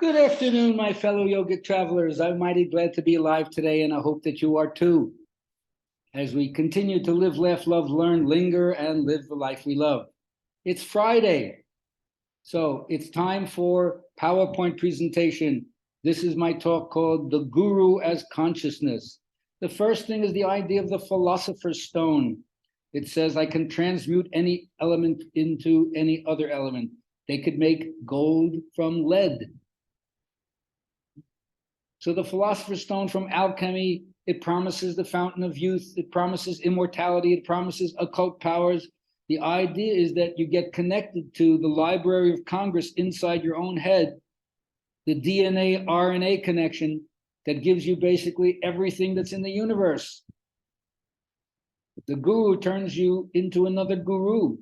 Good afternoon, my fellow yogic travelers. I'm mighty glad to be alive today, and I hope that you are too. As we continue to live, laugh, love, learn, linger, and live the life we love. It's Friday, so it's time for PowerPoint presentation. This is my talk called The Guru as Consciousness. The first thing is the idea of the philosopher's stone. It says I can transmute any element into any other element. They could make gold from lead. So the philosopher's stone from alchemy, it promises the fountain of youth, it promises immortality, it promises occult powers. The idea is that you get connected to the Library of Congress inside your own head, the DNA, RNA connection that gives you basically everything that's in the universe. The guru turns you into another guru.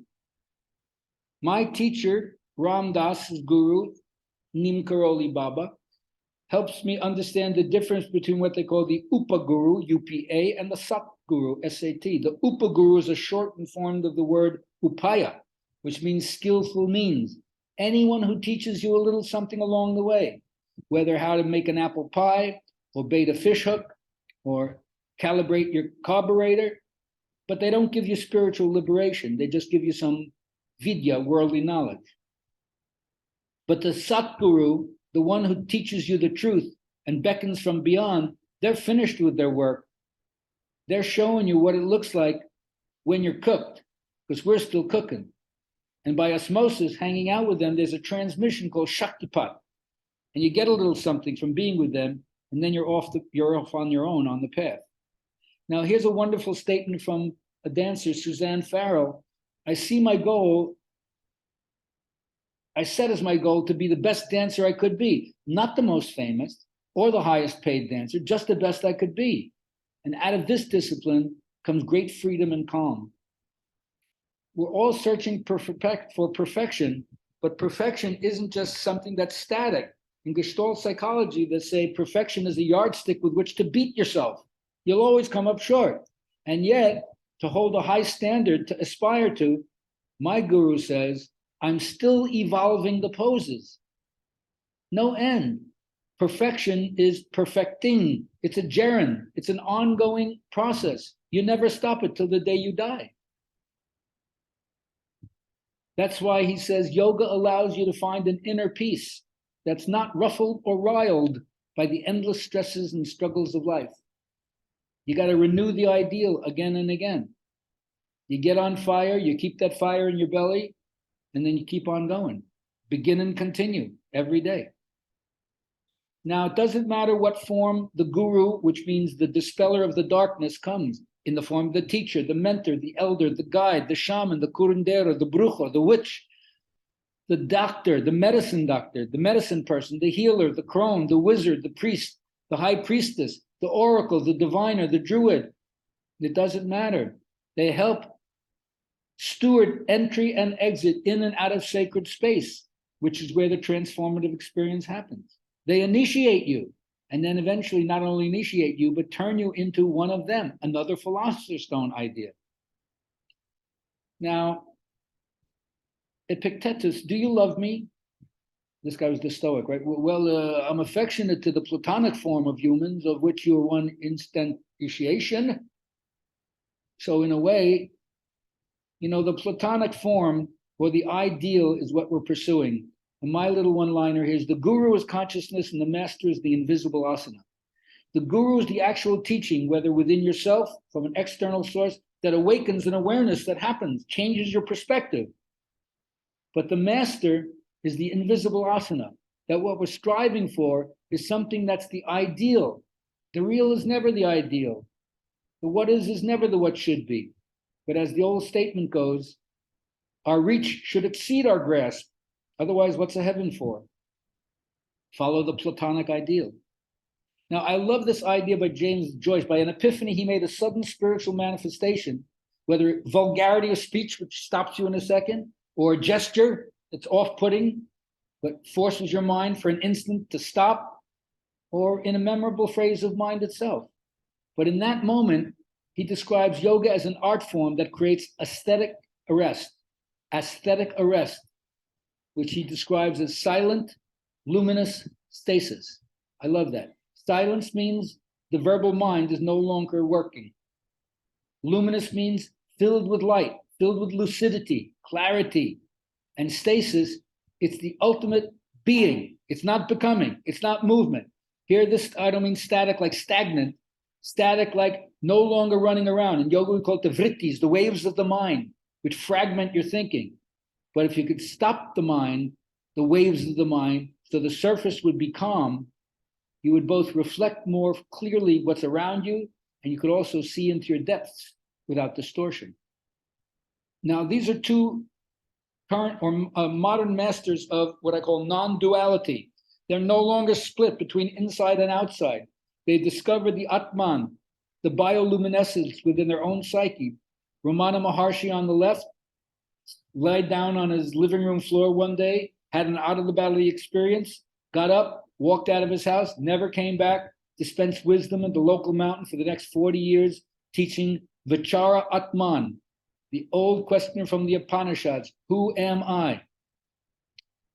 My teacher, Ram Dass's guru, Neem Karoli Baba, helps me understand the difference between what they call the Upaguru, UPA, and the Satguru, SAT. The Upaguru is a shortened form of the word Upaya, which means skillful means. Anyone who teaches you a little something along the way, whether how to make an apple pie, or bait a fish hook, or calibrate your carburetor, but they don't give you spiritual liberation. They just give you some vidya, worldly knowledge. But the Satguru, the one who teaches you the truth and beckons from beyond, they're finished with their work. They're showing you what it looks like when you're cooked, because we're still cooking. And by osmosis, hanging out with them, there's a transmission called Shaktipat. And you get a little something from being with them, and then you're off on your own on the path. Now, here's a wonderful statement from a dancer, Suzanne Farrell. I see my goal, I set as my goal to be the best dancer I could be, not the most famous or the highest paid dancer, just the best I could be. And out of this discipline comes great freedom and calm. We're all searching for perfection, but perfection isn't just something that's static. In Gestalt psychology, they say perfection is a yardstick with which to beat yourself. You'll always come up short. And yet, to hold a high standard to aspire to, my guru says, I'm still evolving the poses. No end. Perfection is perfecting. It's a gerund. It's an ongoing process. You never stop it till the day you die. That's why he says yoga allows you to find an inner peace that's not ruffled or riled by the endless stresses and struggles of life. You got to renew the ideal again and again. You get on fire, you keep that fire in your belly, and then you keep on going. Begin and continue every day. Now, it doesn't matter what form the guru, which means the dispeller of the darkness, comes, in the form of the teacher, the mentor, the elder, the guide, the shaman, the curandero, the brujo, the witch, the doctor, the medicine person, the healer, the crone, the wizard, the priest, the high priestess, the oracle, the diviner, the druid. It doesn't matter. They help steward entry and exit in and out of sacred space, which is where the transformative experience happens. They initiate you, and then eventually not only initiate you, but turn you into one of them, another philosopher's stone idea. Now, Epictetus, do you love me? This guy was the Stoic, right? Well, I'm affectionate to the Platonic form of humans, of which you are one instantiation. So in a way, the Platonic form or the ideal is what we're pursuing. And my little one-liner here is the guru is consciousness and the master is the invisible asana. The guru is the actual teaching, whether within yourself, from an external source, that awakens an awareness that happens, changes your perspective. But the master is the invisible asana, that what we're striving for is something that's the ideal. The real is never the ideal. The what is never the what should be. But as the old statement goes, our reach should exceed our grasp. Otherwise, what's a heaven for? Follow the Platonic ideal. Now, I love this idea by James Joyce. By an epiphany, he made a sudden spiritual manifestation, whether vulgarity of speech, which stops you in a second, or a gesture that's off-putting, but forces your mind for an instant to stop, or in a memorable phrase of mind itself. But in that moment, he describes yoga as an art form that creates aesthetic arrest, which he describes as silent, luminous, stasis. I love that. Silence means the verbal mind is no longer working. Luminous means filled with light, filled with lucidity, clarity. And stasis, it's the ultimate being. It's not becoming, it's not movement. Here, this, I don't mean static like stagnant, static like no longer running around. In yoga, we call it the vrittis, the waves of the mind, which fragment your thinking. But if you could stop the mind, the waves of the mind, so the surface would be calm, you would both reflect more clearly what's around you, and you could also see into your depths without distortion. Now, these are two current or modern masters of what I call non-duality. They're no longer split between inside and outside. They discovered the Atman, the bioluminescence within their own psyche. Ramana Maharshi on the left laid down on his living room floor one day, had an out-of-the-body experience, got up, walked out of his house, never came back, dispensed wisdom at the local mountain for the next 40 years, teaching Vichara Atman, the old question from the Upanishads, who am I?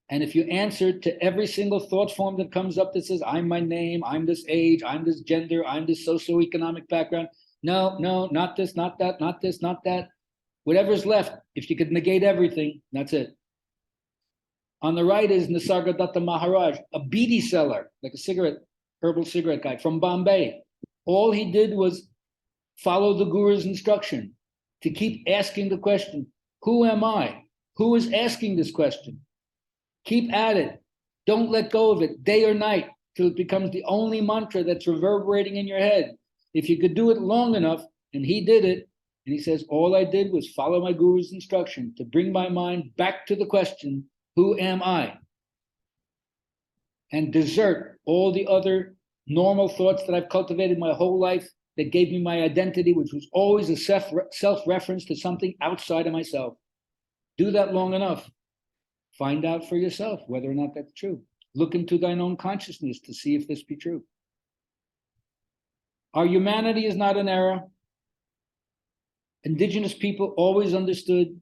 And if you answer to every single thought form that comes up that says, I'm my name, I'm this age, I'm this gender, I'm this socioeconomic background, no, not this, not that, not this, not that. Whatever's left, if you could negate everything, that's it. On the right is Nisargadatta Maharaj, a beedi seller, like a cigarette, herbal cigarette guy from Bombay. All he did was follow the guru's instruction to keep asking the question, who am I? Who is asking this question? Keep at it. Don't let go of it day or night till it becomes the only mantra that's reverberating in your head. If you could do it long enough, and he did it, and he says, all I did was follow my guru's instruction to bring my mind back to the question, who am I? And desert all the other normal thoughts that I've cultivated my whole life that gave me my identity, which was always a self-reference to something outside of myself. Do that long enough. Find out for yourself whether or not that's true. Look into thine own consciousness to see if this be true. Our humanity is not an error. Indigenous people always understood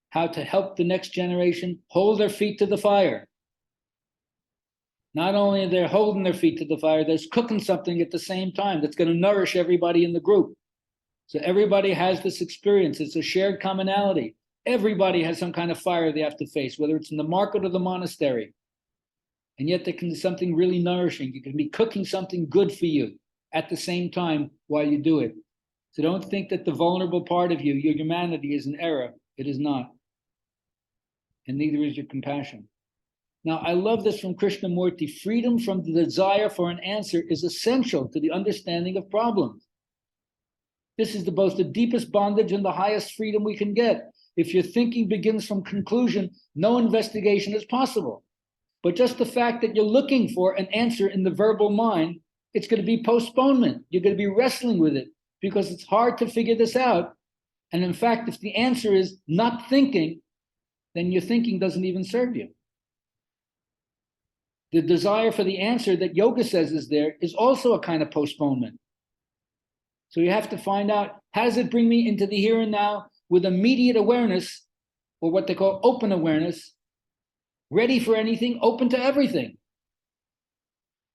how to help the next generation hold their feet to the fire. Not only are they holding their feet to the fire, they're cooking something at the same time that's going to nourish everybody in the group. So everybody has this experience. It's a shared commonality. Everybody has some kind of fire they have to face, whether it's in the market or the monastery. And yet there can be something really nourishing. You can be cooking something good for you at the same time while you do it. So don't think that the vulnerable part of you, your humanity, is an error. It is not. And neither is your compassion. Now, I love this from Krishnamurti. Freedom from the desire for an answer is essential to the understanding of problems. This is both the deepest bondage and the highest freedom we can get. If your thinking begins from conclusion, no investigation is possible. But just the fact that you're looking for an answer in the verbal mind, it's going to be postponement. You're going to be wrestling with it because it's hard to figure this out. And in fact, if the answer is not thinking, then your thinking doesn't even serve you. The desire for the answer that yoga says is there is also a kind of postponement. So you have to find out, how does it bring me into the here and now with immediate awareness, or what they call open awareness, ready for anything, open to everything.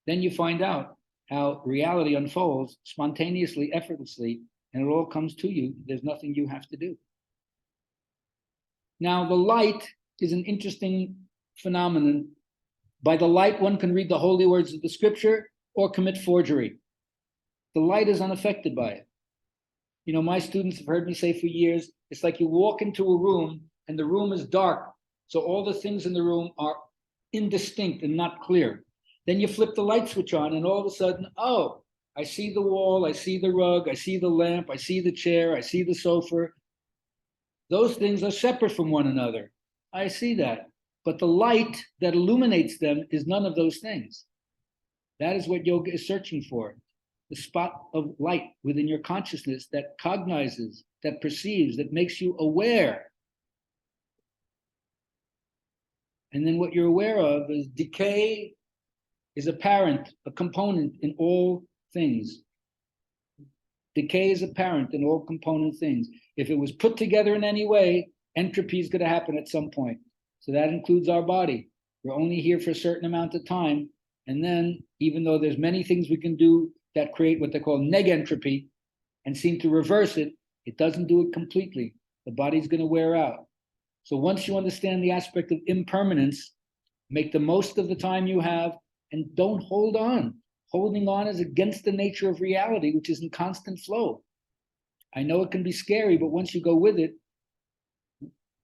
Then you find out how reality unfolds spontaneously, effortlessly, and it all comes to you. There's nothing you have to do. Now, the light is an interesting phenomenon. By the light, one can read the holy words of the scripture or commit forgery. The light is unaffected by it. You know, my students have heard me say for years, it's like you walk into a room and the room is dark. So all the things in the room are indistinct and not clear. Then you flip the light switch on and all of a sudden, oh, I see the wall, I see the rug, I see the lamp, I see the chair, I see the sofa. Those things are separate from one another. I see that. But the light that illuminates them is none of those things. That is what yoga is searching for. The spot of light within your consciousness that cognizes, that perceives, that makes you aware. And then what you're aware of is decay is apparent, a component in all things. Decay is apparent in all component things. If it was put together in any way, entropy is going to happen at some point. So that includes our body. We're only here for a certain amount of time. And then, even though there's many things we can do that create what they call negentropy and seem to reverse it, it doesn't do it completely. The body's going to wear out. So once you understand the aspect of impermanence, make the most of the time you have and don't hold on. Holding on is against the nature of reality, which is in constant flow. I know it can be scary, but once you go with it,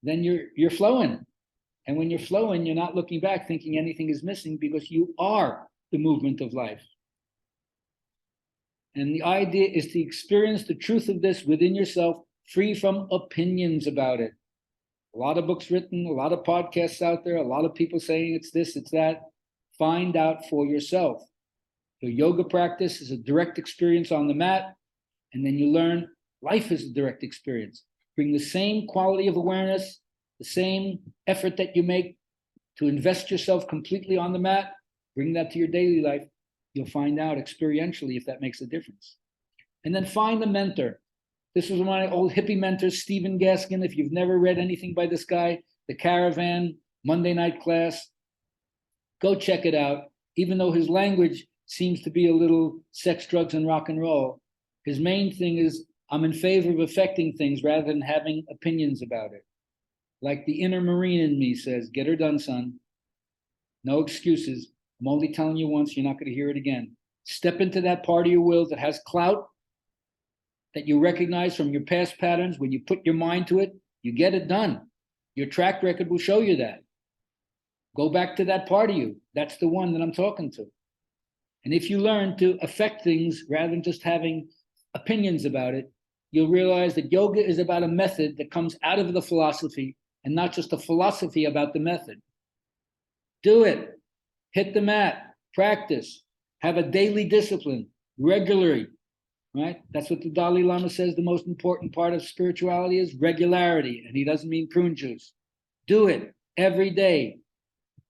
then you're flowing. And when you're flowing, you're not looking back thinking anything is missing, because you are the movement of life. And the idea is to experience the truth of this within yourself, free from opinions about it. A lot of books written, a lot of podcasts out there, a lot of people saying it's this, it's that. Find out for yourself. Your yoga practice is a direct experience on the mat, and then you learn life is a direct experience. Bring the same quality of awareness, the same effort that you make to invest yourself completely on the mat, bring that to your daily life. You'll find out experientially if that makes a difference. And then find a mentor. This was one of my old hippie mentors, Stephen Gaskin. If you've never read anything by this guy, The Caravan, Monday Night Class, go check it out. Even though his language seems to be a little sex, drugs, and rock and roll, his main thing is, I'm in favor of affecting things rather than having opinions about it. Like the inner Marine in me says, get her done, son. No excuses. I'm only telling you once, you're not going to hear it again. Step into that part of your will that has clout, that you recognize from your past patterns. When you put your mind to it, you get it done. Your track record will show you that. Go back to that part of you. That's the one that I'm talking to. And if you learn to affect things rather than just having opinions about it, you'll realize that yoga is about a method that comes out of the philosophy and not just a philosophy about the method. Do it. Hit the mat. Practice. Have a daily discipline regularly, right? That's what the Dalai Lama says the most important part of spirituality is regularity. And he doesn't mean prune juice. Do it every day,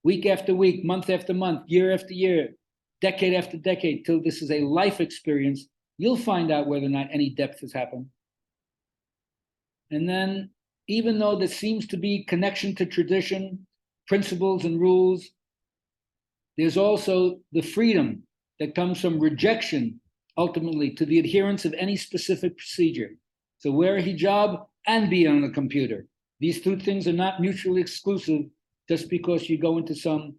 week after week, month after month, year after year, decade after decade, till this is a life experience. You'll find out whether or not any depth has happened. And then, even though there seems to be connection to tradition, principles, and rules, there's also the freedom that comes from rejection, ultimately, to the adherence of any specific procedure. So wear a hijab and be on the computer. These two things are not mutually exclusive just because you go into some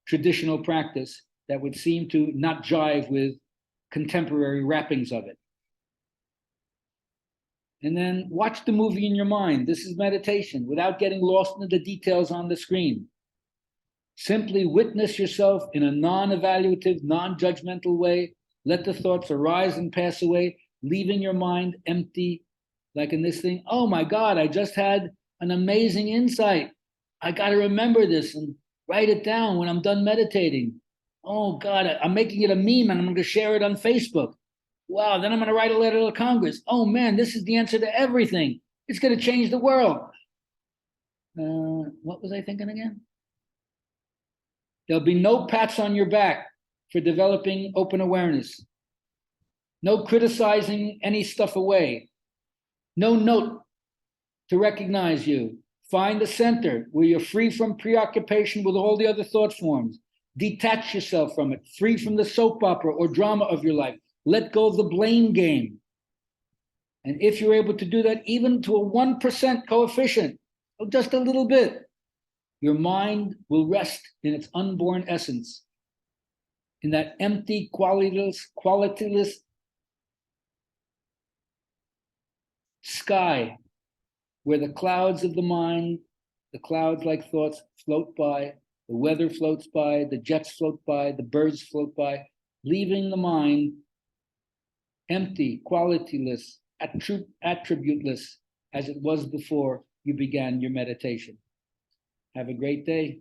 traditional practice that would seem to not jive with contemporary wrappings of it. And then watch the movie in your mind. This is meditation without getting lost in the details on the screen. Simply witness yourself in a non-evaluative, non-judgmental way. Let the thoughts arise and pass away, leaving your mind empty, like in this thing. Oh my God, I just had an amazing insight. I got to remember this and write it down when I'm done meditating. Oh God, I'm making it a meme and I'm going to share it on Facebook. Wow, then I'm going to write a letter to Congress. Oh man, this is the answer to everything. It's going to change the world. What was I thinking again? There'll be no pats on your back for developing open awareness. No criticizing any stuff away. No note to recognize you. Find the center where you're free from preoccupation with all the other thought forms. Detach yourself from it, free from the soap opera or drama of your life. Let go of the blame game. And if you're able to do that, even to a 1% coefficient, just a little bit, your mind will rest in its unborn essence, in that empty, qualityless sky where the clouds of the mind, the clouds like thoughts, float by, the weather floats by, the jets float by, the birds float by, leaving the mind empty, qualityless, attributeless, as it was before you began your meditation. Have a great day.